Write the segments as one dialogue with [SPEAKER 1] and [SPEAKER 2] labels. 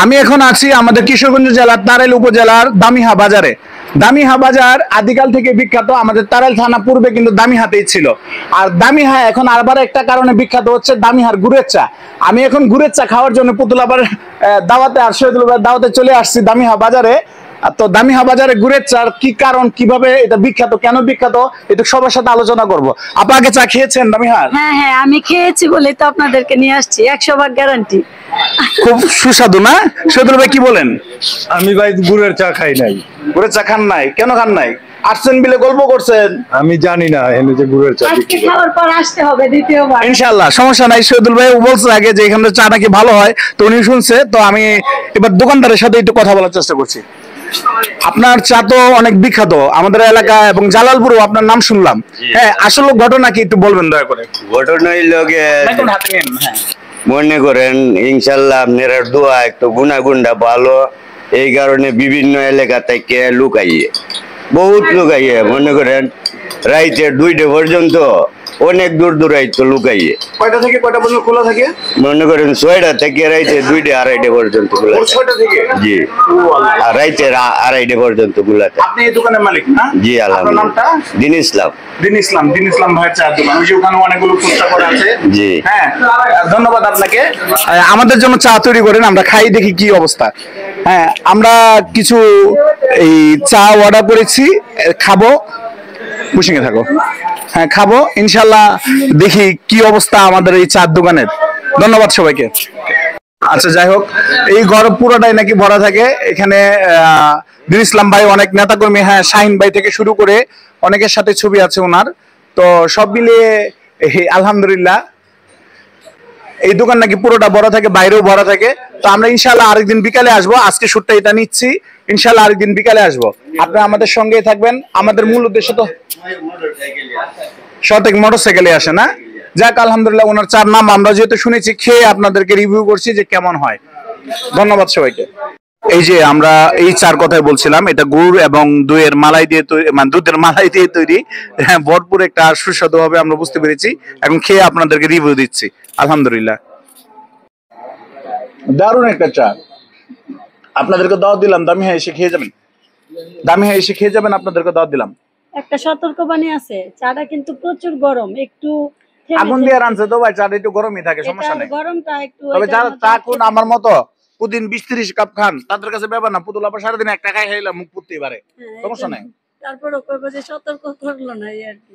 [SPEAKER 1] আমি এখন আছি আমাদের কিশোরগঞ্জ জেলার তারাইল উপজেলার দামিহা বাজারে। দামিহা বাজার আদিকাল থেকে বিখ্যাত। আমাদের তারাইল থানা পূর্বে কিন্তু দামিহাতেই ছিল, আর দামিহা এখন আবার একটা কারণে বিখ্যাত হচ্ছে দামিহার গুড়ের চা। আমি এখন গুড়ের চা খাওয়ার জন্য পুতুলাবার দাওয়াতে আর শহীদুল ভাইয়ের দাওয়াতে চলে আসছি দামিহা বাজারে। তো দামিহা বাজারে গুড়ের চার কি কারণ, কিভাবে এটা বিখ্যাত, কেন বিখ্যাত, এটা সবার সাথে আলোচনা করব। আপা আগে চা খেয়েছেন দামিহার?
[SPEAKER 2] হ্যাঁ হ্যাঁ, আমি খেয়েছি বলে তো আপনাদেরকে নিয়ে আসছি, 100% গ্যারান্টি।
[SPEAKER 1] খুব সুস্বাদু না? শহীদুল ভাই কি বলেন?
[SPEAKER 3] আমি ভাই গুড়ের চা খাই নাই।
[SPEAKER 1] গুড়ের চা খান নাই? কেন খান নাই? আসছেন বিলে গল্প করছেন?
[SPEAKER 3] আমি জানি না এনে যে গুড়ের চা
[SPEAKER 2] আজকে খাওয়ার পর আসতে হবে দ্বিতীয়বার।
[SPEAKER 1] ইনশাআল্লাহ, সমস্যা নাই। শহীদুল ভাই বলছে আগে যে এখানে চা নাকি ভালো হয়, তো উনি শুনছে। তো আমি এবার দোকানদারের সাথে একটু কথা বলার চেষ্টা করছি। আপনার চা তো অনেক বিখ্যাত আমাদের এলাকা এবং জালালপুরও আপনার নাম শুনলাম। হ্যাঁ, আসলে ঘটনা কি একটু বলবেন দয়া করে?
[SPEAKER 4] ঘটনাই লগে মনে করেন ইনশাল্লাহ আপনার দোয়া একটু গুণাগুণটা ভালো, এই কারণে বিভিন্ন এলাকা থেকে লুকাইয়ে বহুত লুকাইয়ে মনে করেন রাইতে 2টা পর্যন্ত অনেক দূর দূরাইতো লুকাইয়ে।
[SPEAKER 1] কয়টা থেকে কয়টা পর্যন্ত খোলা থাকে?
[SPEAKER 4] মনে করেন 6টা থেকে রাইতে 2টা 2:30 পর্যন্ত খোলা।
[SPEAKER 1] 6টা থেকে?
[SPEAKER 4] জি। আর রাইতে 2:30 পর্যন্ত খোলা থাকে।
[SPEAKER 1] আপনি এই দোকানের মালিক না?
[SPEAKER 4] জি আলহামদুলিল্লাহ।
[SPEAKER 1] নামটা?
[SPEAKER 4] দিন ইসলাম।
[SPEAKER 1] দিন ইসলাম ভাইয়ের চা দোকান। ওই যে ওখানে অনেকগুলো পোস্টার করা আছে।
[SPEAKER 4] জি
[SPEAKER 1] হ্যাঁ, ধন্যবাদ আপনাকে। আমাদের জন্য চা তৈরি করেন, আমরা খাই দেখি কি অবস্থা। হ্যাঁ, আমরা কিছু এই চা অর্ডার করেছি, খাবো। বুঝিয়ে থাকো। হ্যাঁ, খাবো ইনশাল্লাহ। দেখি কি অবস্থা আমাদের এই চার দোকানের। ধন্যবাদ সবাইকে। আচ্ছা, যাই হোক, এই ঘর পুরোটাই নাকি ভরা থাকে। এখানে দিন ইসলাম ভাই, অনেক নেতাকর্মী, হ্যাঁ শাহিন ভাই থেকে শুরু করে অনেকের সাথে ছবি আছে ওনার। তো সব মিলিয়ে আলহামদুলিল্লাহ এই দোকান নাকি পুরোটা ভরা থাকে, বাইরেও ভরা থাকে। তো আমরা ইনশাল্লাহ আরেকদিন বিকালে আসবো। আজকে শুটটা এটা নিচ্ছি, ইনশাল্লাহ আরেকদিন বিকালে আসবো। আপনারা আমাদের সঙ্গেই থাকবেন। আমাদের মূল উদ্দেশ্য তো শতেক মোটরসাইকেলে আসে না। যাক আলহামদুলিল্লাহ, ওনার চার নাম আমরা যেহেতু শুনেছি, খেয়ে আপনাদেরকে রিভিউ করছি যে কেমন হয়। ধন্যবাদ সবাইকে। এই যে আমরা এই চার কথাই বলছিলাম, এটা গুড় এবং দইয়ের মালাই দিয়ে তৈরি, মানে দুধের মালাই দিয়ে তৈরি। হ্যাঁ, ভরপুর একটা সুস্বাদু হবে আমরা বুঝতে পেরেছি। এখন খেয়ে আপনাদেরকে রিভিউ দিচ্ছি। আলহামদুলিল্লাহ, দারুণ একটা চা। আপনাদেরকে দাওয়াত দিলাম, দামিহা এসে খেয়ে যাবেন। দামিহা এসে খেয়ে যাবেন, আপনাদেরকে দাওয়াত দিলাম।
[SPEAKER 2] একটা সতর্কবাণী আছে, চাটা কিন্তু প্রচুর গরম, একটু
[SPEAKER 1] আগুন দিয়ে রানছে তো ভাই, চাটা একটু গরমই থাকে, সমস্যা নেই।
[SPEAKER 2] গরমটা একটু,
[SPEAKER 1] তবে যারা চা কোন আমার মতো প্রতিদিন 20-30 কাপ খান, তাদের কাছে ব্যাপার না। পুতুল আবার সারাদিন একটা খাই খাইলে মুখ পুড়তেই পারে, সমস্যা নেই।
[SPEAKER 2] তারপরে কইবো যে সতর্ক করলো না, এই আর কি।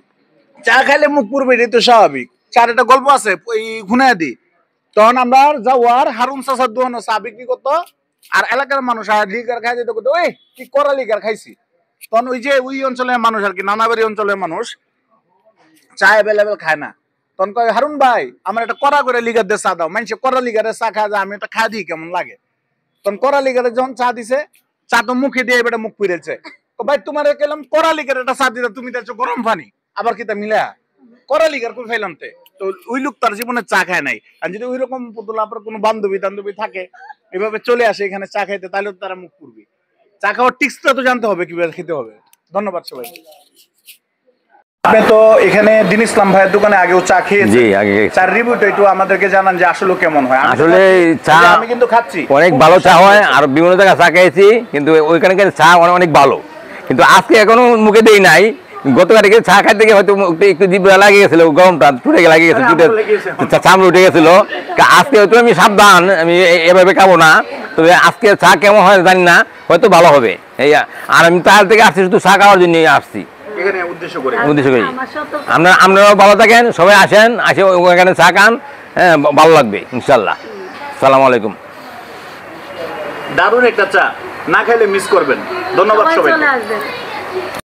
[SPEAKER 1] চা খাইলে মুখ পুড়বে, এটাই তো স্বাভাবিক। চার একটা গল্প আছে, ওই ঘুনায় দি। তখন আমরা যাওয়ার হারুন চাচার দোকানে চা বিক্রি করতো, আর এলাকার মানুষ আর লিগার খাই যেত, ওই কি করা লিগার খাইছি। তখন ওই যে ওই অঞ্চলের মানুষ আর কি, নানাবাড়ি অঞ্চলের মানুষ চা অ্যাভেলেবেল খায় না। তখন কয়, হারুন ভাই আমার একটা কড়া করে লিগার দিয়ে চা দাও। মানুষে কড়া লিগারে চা খায়, আমি একটা খা দিই কেমন লাগে। তখন কড়া লিগারে যখন চা দিছে, চা তো মুখে দিয়ে এবার মুখ পুড়েছে। ভাই তোমার কেলাম কড়া লিগার একটা চা দিতে, তুমি দেখছো গরম পানি, আবার কি তা মিলা কড়া লিগার কই খাইলাম তে। তো ওই লোক তার জীবনে চা খায় নাই। আর যদি ওই রকম পুতুল আপনার কোনো বান্ধবী থাকে, এভাবে চলে আসে এখানে চা খাইতে, তাহলে তারা মুখ পুড়বে। চা খাওয়ার টিক্সটা তো জানতে হবে, কিভাবে খেতে হবে। ধন্যবাদ সবাই। আপনি তো এখানে দিন ইসলাম ভাইয়ের দোকানে আগেও চা খেয়েছেন।
[SPEAKER 5] জি, আগে
[SPEAKER 1] চার রিভিউটা একটু আমাদেরকে জানান যে আসলে কেমন হয়।
[SPEAKER 5] আসলে চা
[SPEAKER 1] আমি কিন্তু খাচ্ছি,
[SPEAKER 5] অনেক ভালো চা হয়, আর বিভিন্ন জায়গায় চা খেয়েছি, কিন্তু ওইখানে চা অনেক ভালো। কিন্তু আজকে এখনো মুখে দেই নাই। গতকালকে চা খাইতে গিয়ে হয়তো একটু জিভে লাগিয়ে গেছিল, গরমটা টুটে লাগিয়ে গেছে, চামড়া উঠে গেছিল। আজকে হয়তো আমি সাবধান, আমি এভাবে খাবো না। তবে আজকে চা কেমন হয় জানি না, হয়তো ভালো হবে। এই আর আমি তার থেকে আসছি শুধু চা খাওয়ার জন্য আসছি, উদ্দেশ্য করি। আপনারাও ভালো থাকেন, সবাই আসেন, আসে ওখানে চা খান। হ্যাঁ, ভালো লাগবে ইনশাল্লাহ। সালাম আলাইকুম।
[SPEAKER 1] দারুণ একটা চা, না খাইলে মিস করবেন। ধন্যবাদ সবাই।